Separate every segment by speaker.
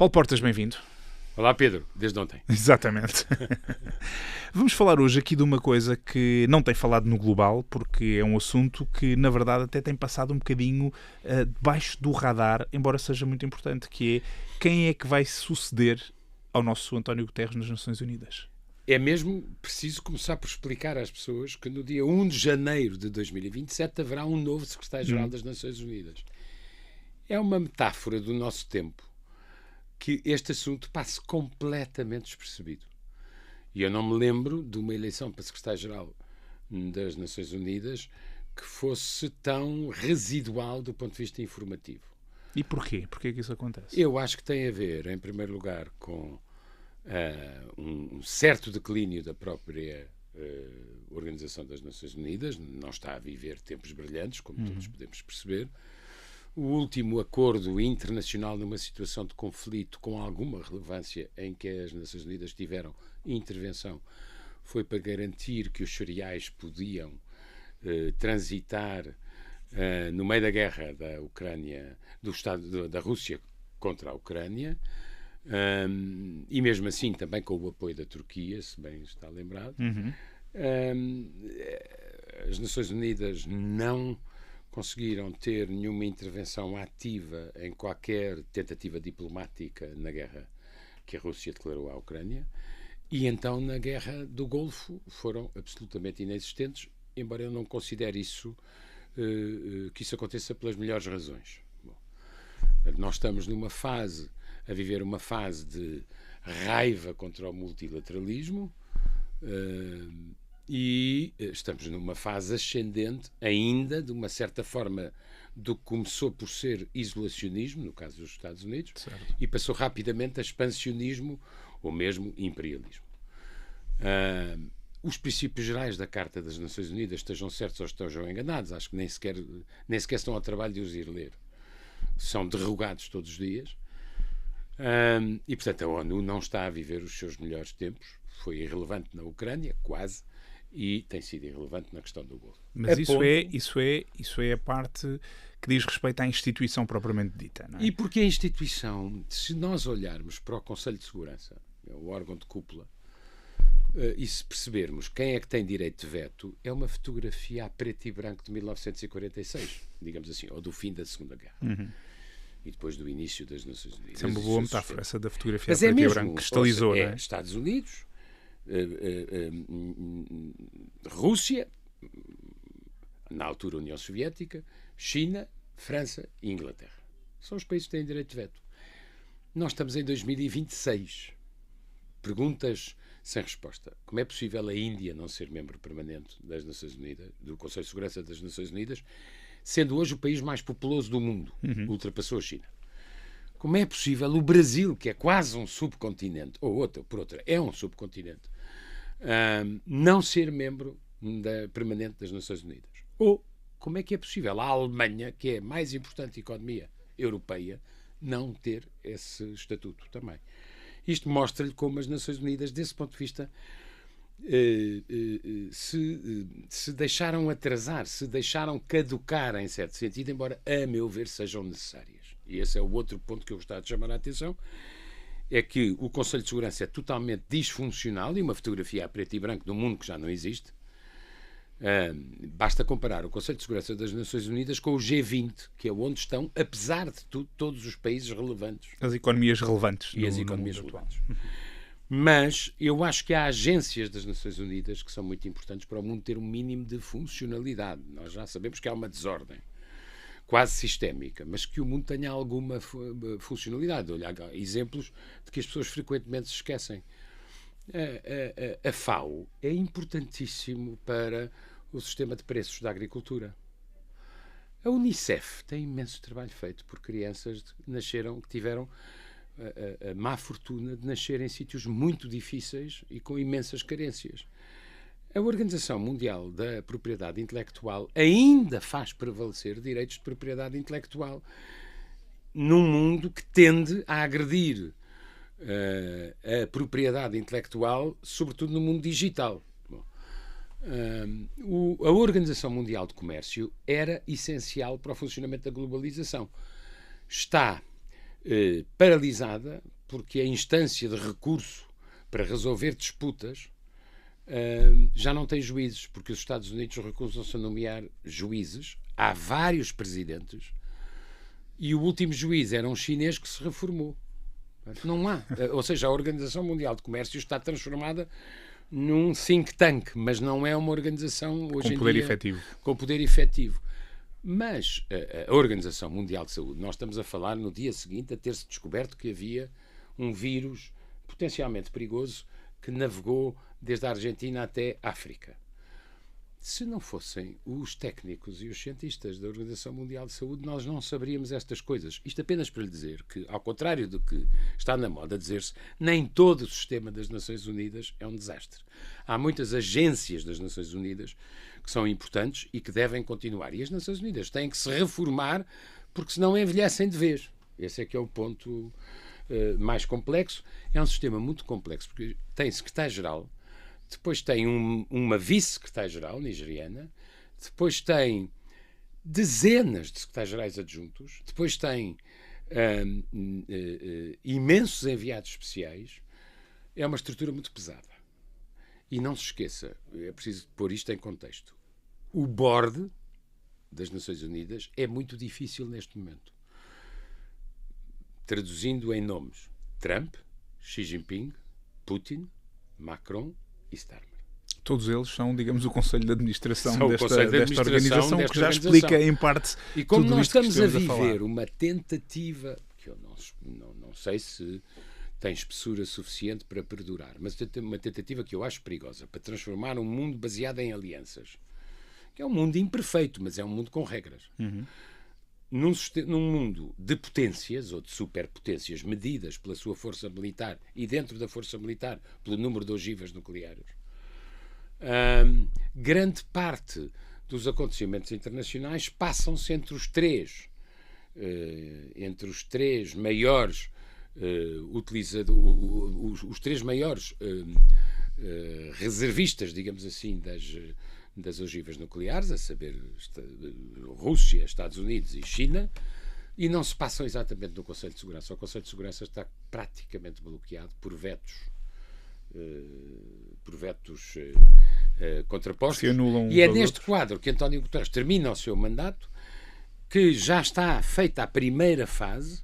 Speaker 1: Paulo Portas, bem-vindo.
Speaker 2: Olá, Pedro, desde ontem.
Speaker 1: Exatamente. Vamos falar hoje aqui de uma coisa que não tem falado no global, porque é um assunto que, na verdade, até tem passado um bocadinho debaixo do radar, embora seja muito importante, que é quem é que vai suceder ao nosso António Guterres nas Nações Unidas.
Speaker 2: É mesmo preciso começar por explicar às pessoas que no dia 1 de janeiro de 2027 haverá um novo secretário-geral das Nações Unidas. É uma metáfora do nosso tempo que este assunto passe completamente despercebido. E eu não me lembro de uma eleição para secretário-geral das Nações Unidas que fosse tão residual do ponto de vista informativo.
Speaker 1: E porquê? Porquê que isso acontece?
Speaker 2: Eu acho que tem a ver, em primeiro lugar, com um certo declínio da própria Organização das Nações Unidas. Não está a viver tempos brilhantes, como todos podemos perceber. O último acordo internacional numa situação de conflito com alguma relevância em que as Nações Unidas tiveram intervenção foi para garantir que os cereais podiam transitar no meio da guerra da Ucrânia, da Rússia contra a Ucrânia, e mesmo assim também com o apoio da Turquia, se bem está lembrado. As Nações Unidas não conseguiram ter nenhuma intervenção ativa em qualquer tentativa diplomática na guerra que a Rússia declarou à Ucrânia, e então na guerra do Golfo foram absolutamente inexistentes, embora eu não considere isso que isso aconteça pelas melhores razões. Bom, nós estamos a viver uma fase de raiva contra o multilateralismo, e estamos numa fase ascendente ainda, de uma certa forma, do que começou por ser isolacionismo, no caso dos Estados Unidos,
Speaker 1: certo,
Speaker 2: e passou rapidamente a expansionismo ou mesmo imperialismo. Os princípios gerais da Carta das Nações Unidas, estejam certos ou estejam enganados, acho que nem sequer estão ao trabalho de os ir ler. São derrogados todos os dias. E, portanto, a ONU não está a viver os seus melhores tempos. Foi irrelevante na Ucrânia, quase, e tem sido irrelevante na questão do Golfo.
Speaker 1: Mas isso é a parte que diz respeito à instituição propriamente dita, não é?
Speaker 2: E porque a instituição, se nós olharmos para o Conselho de Segurança, o órgão de cúpula, e se percebermos quem é que tem direito de veto, é uma fotografia a preto e branco de 1946, digamos assim, ou do fim da Segunda Guerra. E depois do início das Nações Unidas.
Speaker 1: Isso é uma boa metáfora, essa da fotografia
Speaker 2: mas
Speaker 1: a preto e branco, cristalizou, não é?
Speaker 2: Estados Unidos, Rússia, na altura União Soviética, China, França e Inglaterra. São os países que têm direito de veto. Nós estamos em 2026. Perguntas sem resposta. Como é possível a Índia não ser membro permanente das Nações Unidas, do Conselho de Segurança das Nações Unidas, sendo hoje o país mais populoso do mundo? Ultrapassou a China. Como é possível o Brasil, que é quase um subcontinente, ou por outra, é um subcontinente, não ser membro permanente das Nações Unidas? Ou como é que é possível a Alemanha, que é a mais importante economia europeia, não ter esse estatuto também? Isto mostra-lhe como as Nações Unidas, desse ponto de vista, se deixaram atrasar, se deixaram caducar em certo sentido, embora, a meu ver, sejam necessárias. E esse é o outro ponto que eu gostava de chamar a atenção, é que o Conselho de Segurança é totalmente disfuncional, e uma fotografia a preto e branco de um mundo que já não existe. Basta comparar o Conselho de Segurança das Nações Unidas com o G20, que é onde estão, apesar de tudo, todos os países relevantes.
Speaker 1: As economias relevantes.
Speaker 2: E as economias relevantes. Mas eu acho que há agências das Nações Unidas que são muito importantes para o mundo ter um mínimo de funcionalidade. Nós já sabemos que há uma desordem quase sistémica, mas que o mundo tenha alguma funcionalidade. Olha, há exemplos de que as pessoas frequentemente se esquecem. A FAO é importantíssimo para o sistema de preços da agricultura. A Unicef tem imenso trabalho feito por crianças que tiveram a má fortuna de nascer em sítios muito difíceis e com imensas carências. A Organização Mundial da Propriedade Intelectual ainda faz prevalecer direitos de propriedade intelectual num mundo que tende a agredir a propriedade intelectual, sobretudo no mundo digital. Bom, a Organização Mundial de Comércio era essencial para o funcionamento da globalização. Está paralisada, porque a instância de recurso para resolver disputas já não tem juízes, porque os Estados Unidos recusam-se a nomear juízes. Há vários presidentes e o último juiz era um chinês que se reformou. Não há. Ou seja, a Organização Mundial de Comércio está transformada num think tank, mas não é uma organização hoje
Speaker 1: com
Speaker 2: em
Speaker 1: poder
Speaker 2: dia,
Speaker 1: efetivo.
Speaker 2: Com poder efetivo. Mas a Organização Mundial de Saúde, nós estamos a falar no dia seguinte a ter-se descoberto que havia um vírus potencialmente perigoso que navegou desde a Argentina até a África. Se não fossem os técnicos e os cientistas da Organização Mundial de Saúde, nós não saberíamos estas coisas. Isto apenas para lhe dizer que, ao contrário do que está na moda dizer-se, nem todo o sistema das Nações Unidas é um desastre. Há muitas agências das Nações Unidas que são importantes e que devem continuar. E as Nações Unidas têm que se reformar porque senão envelhecem de vez. Esse é que é o ponto mais complexo. É um sistema muito complexo porque tem secretário-geral, depois tem uma vice-secretária-geral nigeriana, depois tem dezenas de secretários-gerais adjuntos, depois tem imensos enviados especiais. É uma estrutura muito pesada. E não se esqueça, é preciso pôr isto em contexto. O board das Nações Unidas é muito difícil neste momento. Traduzindo em nomes: Trump, Xi Jinping, Putin, Macron e Starmer.
Speaker 1: Todos eles são, digamos, o Conselho de Administração
Speaker 2: desta
Speaker 1: organização, que já explica, em parte,
Speaker 2: e como
Speaker 1: tudo
Speaker 2: nós
Speaker 1: isto que
Speaker 2: estamos a
Speaker 1: falar.
Speaker 2: viver uma tentativa, que eu não sei se tem espessura suficiente para perdurar, mas uma tentativa que eu acho perigosa, para transformar um mundo baseado em alianças, que é um mundo imperfeito, mas é um mundo com regras.
Speaker 1: Uhum.
Speaker 2: Num mundo de potências ou de superpotências medidas pela sua força militar e dentro da força militar pelo número de ogivas nucleares, grande parte dos acontecimentos internacionais passam-se entre os três maiores os três maiores reservistas, digamos assim, das ogivas nucleares, a saber, Rússia, Estados Unidos e China, e não se passam exatamente no Conselho de Segurança. O Conselho de Segurança está praticamente bloqueado por vetos contrapostos. E é neste quadro que António Guterres termina o seu mandato, que já está feita a primeira fase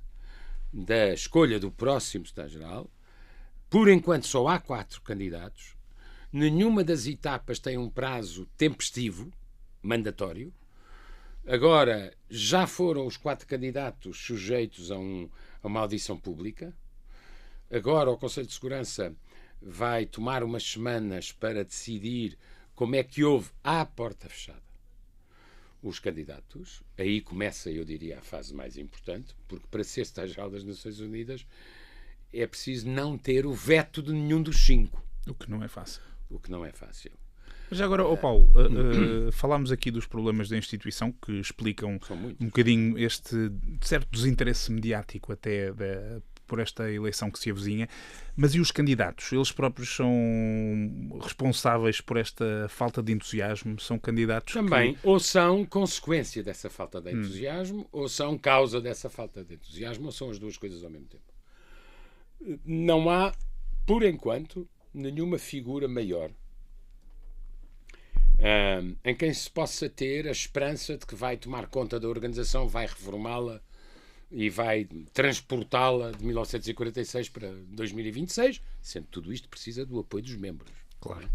Speaker 2: da escolha do próximo secretário-geral. Por enquanto só há 4 candidatos. Nenhuma das etapas tem um prazo tempestivo, mandatório. Agora, já foram os 4 candidatos sujeitos a uma audição pública. Agora o Conselho de Segurança vai tomar umas semanas para decidir como é que houve à porta fechada os candidatos. Aí começa, eu diria, a fase mais importante, porque para ser secretário-geral das Nações Unidas é preciso não ter o veto de nenhum dos 5.
Speaker 1: O que não é fácil. Mas agora, Paulo, falámos aqui dos problemas da instituição que explicam um bocadinho este certo desinteresse mediático até por esta eleição que se avizinha, mas e os candidatos? Eles próprios são responsáveis por esta falta de entusiasmo? São candidatos
Speaker 2: também, ou são consequência dessa falta de entusiasmo, ou são causa dessa falta de entusiasmo, ou são as duas coisas ao mesmo tempo. Não há, por enquanto, nenhuma figura maior em quem se possa ter a esperança de que vai tomar conta da organização, vai reformá-la e vai transportá-la de 1946 para 2026, sendo que tudo isto precisa do apoio dos membros.
Speaker 1: Claro.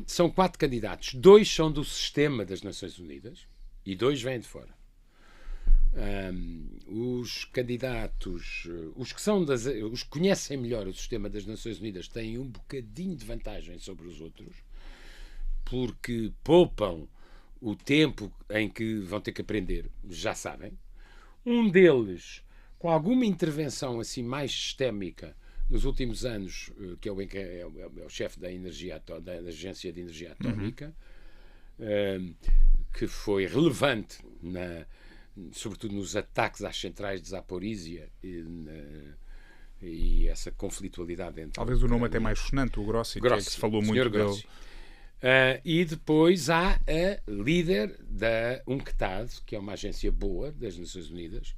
Speaker 2: São 4 candidatos. 2 são do sistema das Nações Unidas e 2 vêm de fora. Os candidatos, os que conhecem melhor o sistema das Nações Unidas, têm um bocadinho de vantagem sobre os outros, porque poupam o tempo em que vão ter que aprender, já sabem. Um deles, com alguma intervenção assim mais sistémica nos últimos anos, que é o chefe da Agência de Energia Atómica, que foi relevante sobretudo nos ataques às centrais de Zaporizhia e essa conflitualidade entre...
Speaker 1: Talvez o nome até mais sonante, o Grossi, que se falou muito dele.
Speaker 2: E depois há a líder da UNCTAD, que é uma agência boa das Nações Unidas,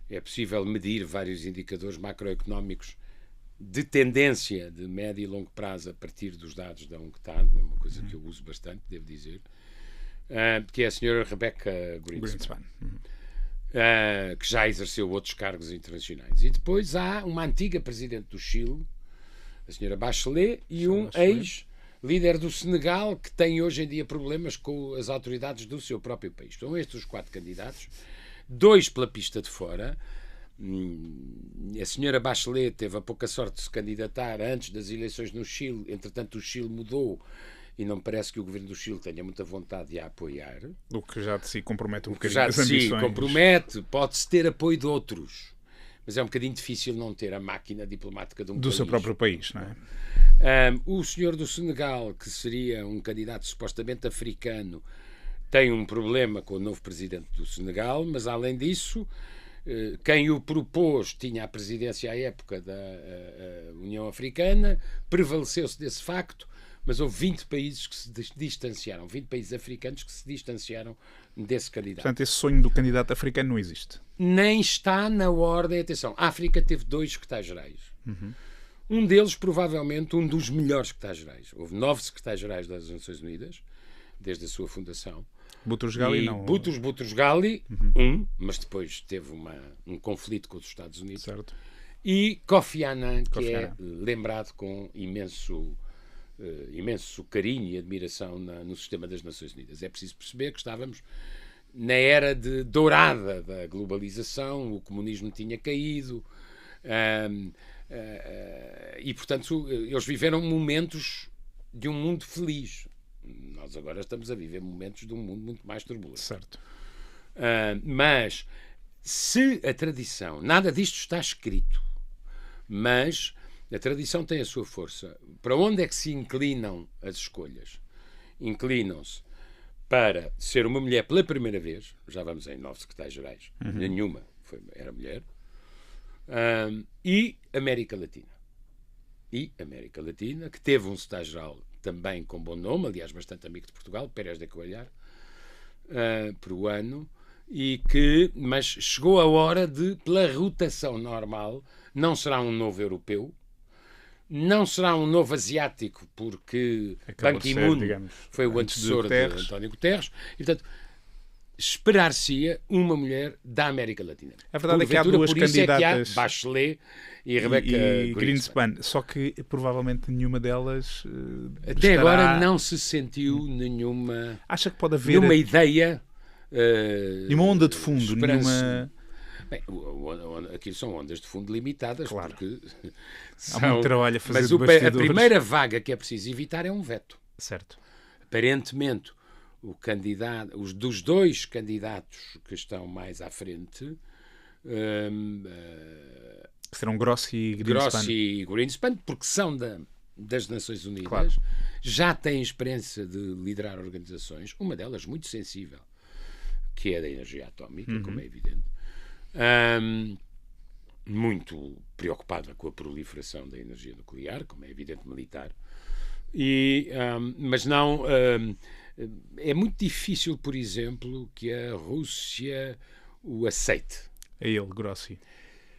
Speaker 2: é possível medir vários indicadores macroeconómicos de tendência de médio e longo prazo a partir dos dados da UNCTAD, é uma coisa que eu uso bastante, devo dizer, que é a senhora Rebecca Greenspan. Que já exerceu outros cargos internacionais. E depois há uma antiga presidente do Chile, a senhora Bachelet, e um ex-líder do Senegal, que tem hoje em dia problemas com as autoridades do seu próprio país. São estes os 4 candidatos, 2 pela pista de fora. A senhora Bachelet teve a pouca sorte de se candidatar antes das eleições no Chile, entretanto o Chile mudou e não me parece que o governo do Chile tenha muita vontade de a apoiar.
Speaker 1: O que já de si compromete um bocadinho
Speaker 2: já
Speaker 1: as
Speaker 2: de si
Speaker 1: ambições.
Speaker 2: Compromete, pode-se ter apoio de outros, mas é um bocadinho difícil não ter a máquina diplomática de um
Speaker 1: do
Speaker 2: país.
Speaker 1: seu próprio país, não é?
Speaker 2: O senhor do Senegal, que seria um candidato supostamente africano, tem um problema com o novo presidente do Senegal, mas além disso, quem o propôs tinha a presidência à época da União Africana, prevaleceu-se desse facto, mas houve 20 países que se distanciaram, 20 países africanos que se distanciaram desse candidato.
Speaker 1: Portanto, esse sonho do candidato africano não existe.
Speaker 2: Nem está na ordem. Atenção, a África teve 2 secretários-gerais. Um deles, provavelmente, um dos melhores secretários-gerais. Houve 9 secretários-gerais das Nações Unidas, desde a sua fundação.
Speaker 1: Boutros-Ghali não...
Speaker 2: Boutros-Ghali, mas depois teve um conflito com os Estados Unidos.
Speaker 1: Certo.
Speaker 2: E Kofi Annan, que é lembrado com imenso carinho e admiração no sistema das Nações Unidas. É preciso perceber que estávamos na era dourada da globalização, o comunismo tinha caído, e, portanto, eles viveram momentos de um mundo feliz. Nós agora estamos a viver momentos de um mundo muito mais turbulento.
Speaker 1: Certo.
Speaker 2: Mas, se a tradição... Nada disto está escrito, mas a tradição tem a sua força. Para onde é que se inclinam as escolhas? Inclinam-se para ser uma mulher pela primeira vez, já vamos em 9 secretários-gerais, nenhuma era mulher, e América Latina. E América Latina, que teve um secretário-geral também com bom nome, aliás, bastante amigo de Portugal, Pérez de Coelhar, peruano, mas chegou a hora de, pela rotação normal, não será um novo europeu, não será um novo asiático, porque Ban Ki-moon foi o antecessor de António Guterres, e, portanto, esperar-se-ia uma mulher da América Latina.
Speaker 1: A verdade é que há 2 candidatas,
Speaker 2: é que há Bachelet e Rebecca
Speaker 1: Greenspan, só que provavelmente nenhuma delas
Speaker 2: até agora não se sentiu nenhuma...
Speaker 1: Acha que pode haver...
Speaker 2: Nenhuma ideia...
Speaker 1: nenhuma onda de fundo, nenhuma...
Speaker 2: Bem, aquilo são ondas de fundo limitadas,
Speaker 1: claro.
Speaker 2: Porque
Speaker 1: há muito trabalho a fazer
Speaker 2: mas
Speaker 1: de bastidores.
Speaker 2: A primeira vaga que é preciso evitar é um veto.
Speaker 1: Certo.
Speaker 2: Aparentemente, dos 2 candidatos que estão mais à frente,
Speaker 1: serão Grossi
Speaker 2: e Greenspan, porque são das Nações Unidas,
Speaker 1: claro.
Speaker 2: Já têm experiência de liderar organizações, uma delas muito sensível, que é da energia atómica, como é evidente. Muito preocupada com a proliferação da energia nuclear, como é evidente, militar, mas não... é muito difícil, por exemplo, que a Rússia o aceite.
Speaker 1: É ele, Grossi.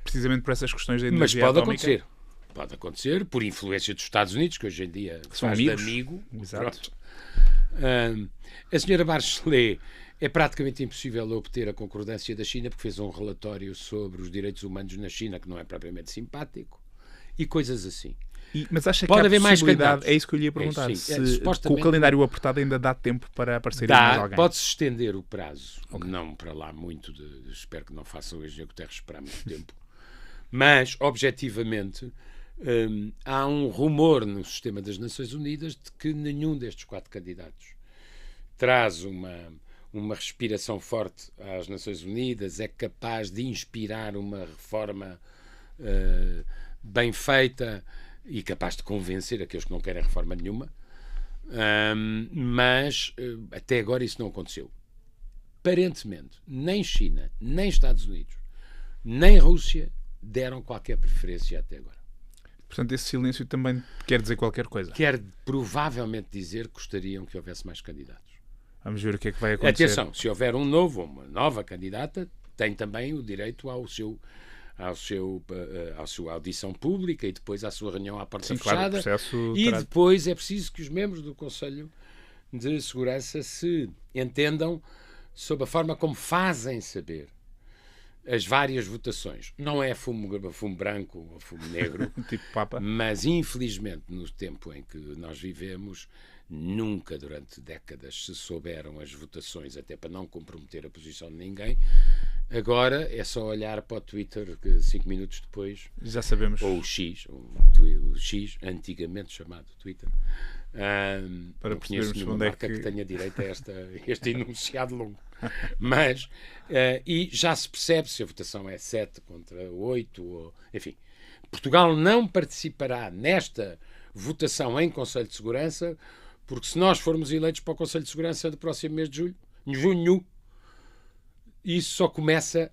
Speaker 1: Precisamente por essas questões da energia
Speaker 2: atómica.
Speaker 1: Mas
Speaker 2: pode acontecer. Pode acontecer, por influência dos Estados Unidos, que hoje em dia faz de amigo.
Speaker 1: Exato.
Speaker 2: A senhora Bachelet é praticamente impossível obter a concordância da China, porque fez um relatório sobre os direitos humanos na China, que não é propriamente simpático, e coisas assim.
Speaker 1: Mas acha
Speaker 2: pode
Speaker 1: que
Speaker 2: haver mais
Speaker 1: é isso que eu lhe ia perguntar, com o calendário apertado ainda dá tempo para aparecer mais alguém?
Speaker 2: Pode-se estender o prazo, não para lá muito, espero que não façam o Engenheiro Guterres esperar muito tempo, mas, objetivamente, há um rumor no sistema das Nações Unidas de que nenhum destes 4 candidatos traz uma respiração forte às Nações Unidas, é capaz de inspirar uma reforma bem feita e capaz de convencer aqueles que não querem reforma nenhuma, mas até agora isso não aconteceu. Aparentemente, nem China, nem Estados Unidos, nem Rússia deram qualquer preferência até agora.
Speaker 1: Portanto, esse silêncio também quer dizer qualquer coisa.
Speaker 2: Quer provavelmente dizer que gostariam que houvesse mais candidatos.
Speaker 1: Vamos ver o que é que vai acontecer.
Speaker 2: Atenção, se houver uma nova candidata, tem também o direito à sua audição pública e depois à sua reunião à porta fechada.
Speaker 1: Claro,
Speaker 2: e depois é preciso que os membros do Conselho de Segurança se entendam sobre a forma como fazem saber as várias votações. Não é fumo branco ou fumo negro,
Speaker 1: tipo Papa.
Speaker 2: Mas infelizmente no tempo em que nós vivemos, nunca durante décadas se souberam as votações, até para não comprometer a posição de ninguém. Agora é só olhar para o Twitter que 5 minutos depois
Speaker 1: já sabemos.
Speaker 2: Ou o X, antigamente chamado Twitter.
Speaker 1: Para
Speaker 2: não conheço nenhuma marca que tenha direito a este enunciado longo. Mas, e já se percebe se a votação é 7 contra 8, ou, enfim. Portugal não participará nesta votação em Conselho de Segurança, porque se nós formos eleitos para o Conselho de Segurança do próximo mês de junho, isso só começa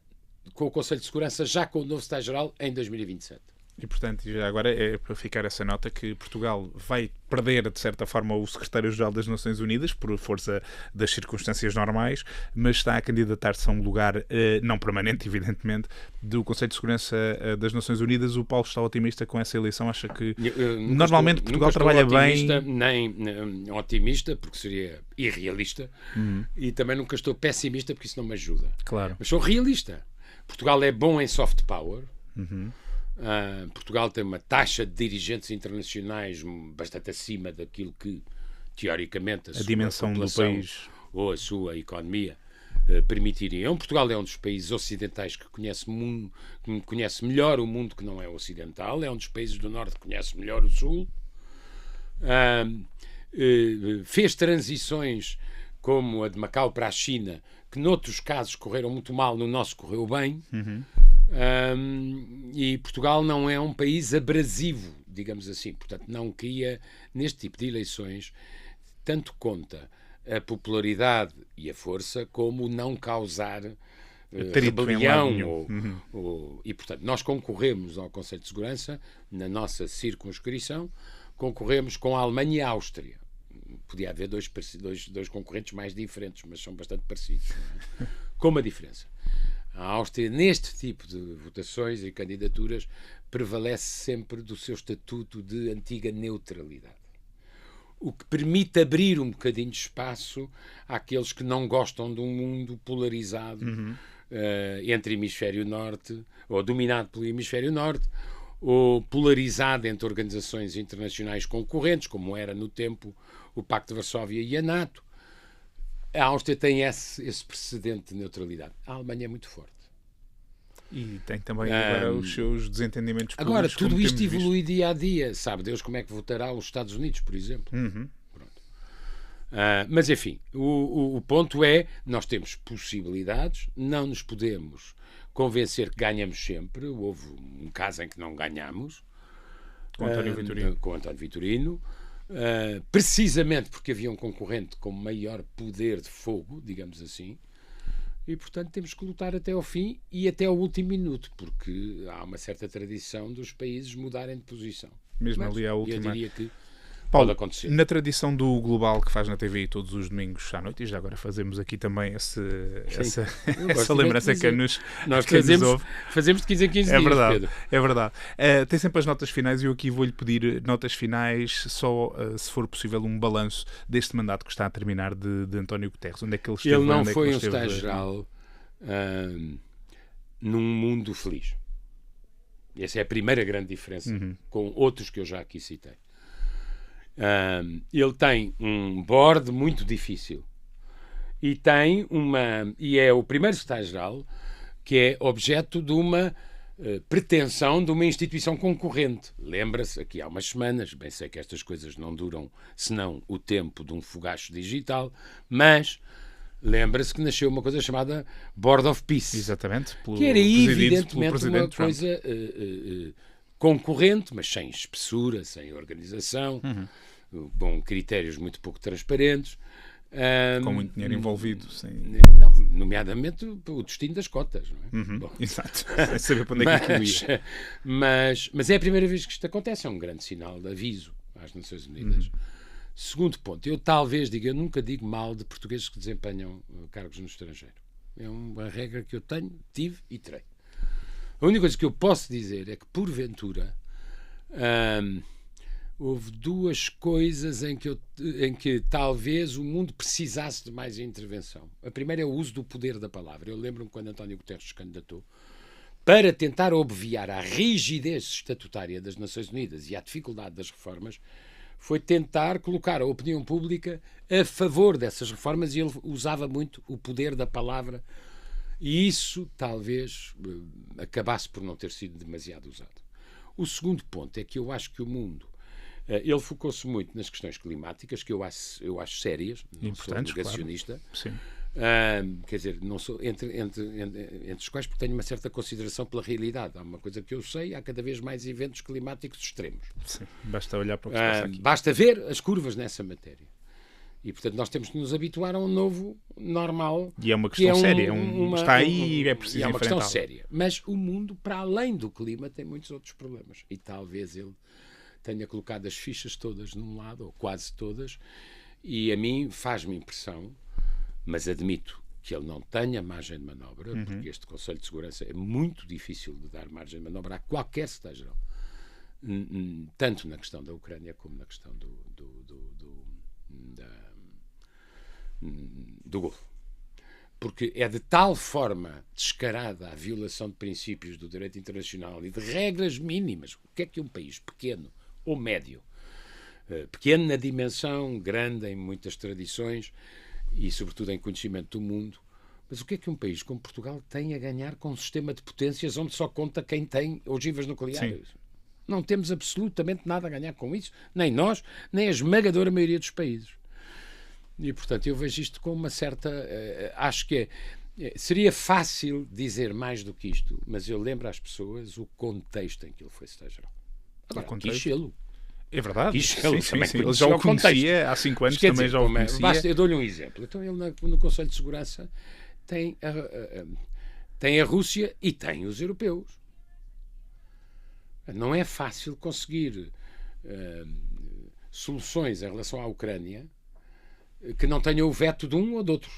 Speaker 2: com o Conselho de Segurança, já com o novo Estado-Geral, em 2027.
Speaker 1: E, portanto, já agora é para ficar essa nota que Portugal vai perder, de certa forma, o secretário-geral das Nações Unidas, por força das circunstâncias normais, mas está a candidatar-se a um lugar não permanente, evidentemente, do Conselho de Segurança das Nações Unidas. O Paulo está otimista com essa eleição? Acha que normalmente Portugal trabalha bem?
Speaker 2: Nem otimista, porque seria irrealista, e também nunca estou pessimista, porque isso não me ajuda.
Speaker 1: Claro.
Speaker 2: Mas sou realista. Portugal é bom em soft power. Portugal tem uma taxa de dirigentes internacionais bastante acima daquilo que, teoricamente, a
Speaker 1: dimensão do país
Speaker 2: ou a sua economia permitiriam. Portugal é um dos países ocidentais que conhece melhor o mundo que não é ocidental, é um dos países do Norte que conhece melhor o Sul. Fez transições como a de Macau para a China, que noutros casos correram muito mal, no nosso correu bem. E Portugal não é um país abrasivo, digamos assim, portanto não cria neste tipo de eleições, tanto conta a popularidade e a força como não causar rebelião e portanto nós concorremos ao Conselho de Segurança na nossa circunscrição, concorremos com a Alemanha e a Áustria. Podia haver dois concorrentes mais diferentes, mas são bastante parecidos, não é? Com uma diferença: a Áustria, neste tipo de votações e candidaturas, prevalece sempre do seu estatuto de antiga neutralidade. O que permite abrir um bocadinho de espaço àqueles que não gostam de um mundo polarizado entre hemisfério norte, ou dominado pelo hemisfério norte, ou polarizado entre organizações internacionais concorrentes, como era no tempo o Pacto de Varsóvia e a NATO. A Áustria tem esse precedente de neutralidade. A Alemanha é muito forte.
Speaker 1: E tem também agora os seus desentendimentos políticos.
Speaker 2: Agora, tudo isto evolui dia a dia. Sabe Deus como é que votará os Estados Unidos, por exemplo. Pronto. Mas, enfim, o ponto é, nós temos possibilidades, não nos podemos convencer que ganhamos sempre. Houve um caso em que não ganhamos.
Speaker 1: Com António Vitorino.
Speaker 2: Com António Vitorino. Precisamente porque havia um concorrente com maior poder de fogo, digamos assim, e portanto temos que lutar até ao fim e até ao último minuto, porque há uma certa tradição dos países mudarem de posição.
Speaker 1: Mesmo ali à última.
Speaker 2: Eu diria que
Speaker 1: Paulo,
Speaker 2: pode acontecer.
Speaker 1: Na tradição do Global que faz na TV todos os domingos à noite, e já agora fazemos aqui também essa lembrança que nos ouve.
Speaker 2: Fazemos de 15 em 15
Speaker 1: dias,
Speaker 2: verdade, Pedro.
Speaker 1: É verdade. Tem sempre as notas finais e eu aqui vou-lhe pedir notas finais, só se for possível um balanço deste mandato que está a terminar de António Guterres. Onde é que ele esteve?
Speaker 2: Ele não foi um Estado-Geral num mundo feliz. Essa é a primeira grande diferença com outros que eu já aqui citei. Ele tem um board muito difícil e é o primeiro secretário-geral que é objeto de uma pretensão de uma instituição concorrente. Lembra-se, aqui há umas semanas, bem sei que estas coisas não duram senão o tempo de um fogacho digital, mas lembra-se que nasceu uma coisa chamada Board of Peace.
Speaker 1: Exatamente.
Speaker 2: Que era evidentemente uma coisa concorrente, mas sem espessura, sem organização, com critérios muito pouco transparentes.
Speaker 1: Com muito dinheiro envolvido.
Speaker 2: Não, nomeadamente o destino das cotas. Não é?
Speaker 1: Bom, exato. Sem saber para onde é que aquilo ia.
Speaker 2: Mas é a primeira vez que isto acontece. É um grande sinal de aviso às Nações Unidas. Segundo ponto, eu nunca digo mal de portugueses que desempenham cargos no estrangeiro. É uma regra que eu tive e terei. A única coisa que eu posso dizer é que, porventura, houve duas coisas em que talvez o mundo precisasse de mais intervenção. A primeira é o uso do poder da palavra. Eu lembro-me quando António Guterres se candidatou, para tentar obviar à rigidez estatutária das Nações Unidas e à dificuldade das reformas, foi tentar colocar a opinião pública a favor dessas reformas, e ele usava muito o poder da palavra, e isso talvez acabasse por não ter sido demasiado usado. O segundo ponto é que eu acho que o mundo, ele focou-se muito nas questões climáticas, que eu acho sérias, não sou negacionista.
Speaker 1: Claro. Sim.
Speaker 2: Quer dizer, não sou entre os quais, porque tenho uma certa consideração pela realidade. Há uma coisa que eu sei: há cada vez mais eventos climáticos extremos.
Speaker 1: Sim, basta olhar para o que se passa aqui.
Speaker 2: Basta ver as curvas nessa matéria. E, portanto, nós temos que nos habituar a um novo normal.
Speaker 1: E é uma questão séria. Está aí e é preciso
Speaker 2: enfrentá-la. É uma questão
Speaker 1: enfrentá-la.
Speaker 2: séria. Mas o mundo, para além do clima, tem muitos outros problemas. E talvez ele tenha colocado as fichas todas num lado, ou quase todas, e a mim faz-me impressão, mas admito que ele não tenha margem de manobra, porque este Conselho de Segurança é muito difícil de dar margem de manobra a qualquer Estado-Geral, tanto na questão da Ucrânia como na questão do Golfo. Porque é de tal forma descarada a violação de princípios do direito internacional e de regras mínimas. O que é que um país pequeno ou médio, pequeno na dimensão, grande em muitas tradições e, sobretudo, em conhecimento do mundo, mas o que é que um país como Portugal tem a ganhar com um sistema de potências onde só conta quem tem ogivas nucleares? Sim. Não temos absolutamente nada a ganhar com isso, nem nós, nem a esmagadora maioria dos países. E, portanto, eu vejo isto com uma certa... acho que seria fácil dizer mais do que isto, mas eu lembro às pessoas o contexto em que ele foi secretário-geral. Agora, quis-lo.
Speaker 1: É verdade.
Speaker 2: Sim.
Speaker 1: Ele já o conhecia há 5 anos, também já o conhecia.
Speaker 2: Eu dou-lhe um exemplo. Então, ele no Conselho de Segurança tem a Rússia e tem os europeus. Não é fácil conseguir soluções em relação à Ucrânia que não tenham o veto de um ou de outro.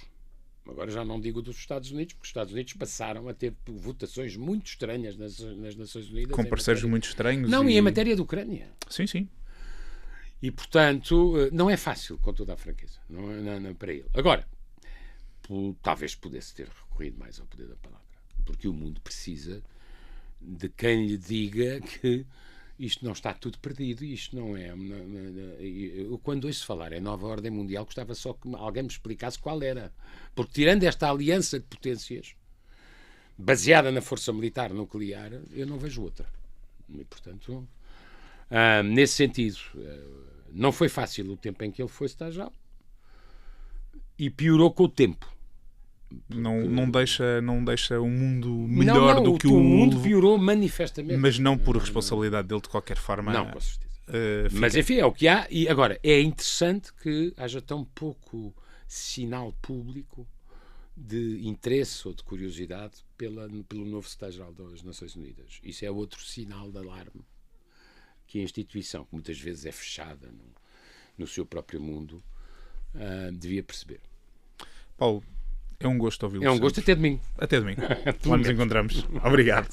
Speaker 2: Agora já não digo dos Estados Unidos, porque os Estados Unidos passaram a ter votações muito estranhas nas Nações Unidas.
Speaker 1: Com parceiros muito estranhos.
Speaker 2: Não, e em matéria de Ucrânia.
Speaker 1: Sim, sim.
Speaker 2: E, portanto, não é fácil, com toda a franqueza. Não para ele. Agora, talvez pudesse ter recorrido mais ao poder da palavra. Porque o mundo precisa de quem lhe diga que isto não está tudo perdido, e isto não é... Eu, quando ouço falar em nova ordem mundial, gostava só que alguém me explicasse qual era. Porque, tirando esta aliança de potências, baseada na força militar nuclear, eu não vejo outra. E, portanto, nesse sentido, não foi fácil o tempo em que ele foi secretário-geral, e piorou com o tempo.
Speaker 1: Não deixa um mundo melhor do que o
Speaker 2: mundo piorou manifestamente.
Speaker 1: Mas não por responsabilidade dele, de qualquer forma.
Speaker 2: Não, com certeza. Mas enfim, é o que há. E agora, é interessante que haja tão pouco sinal público de interesse ou de curiosidade pelo novo secretário-geral das Nações Unidas. Isso é outro sinal de alarme que a instituição, que muitas vezes é fechada no seu próprio mundo, devia perceber.
Speaker 1: Paulo, é um gosto ouvi-lo.
Speaker 2: É um gosto. Até domingo.
Speaker 1: Até domingo. Lá nos encontramos. Obrigado.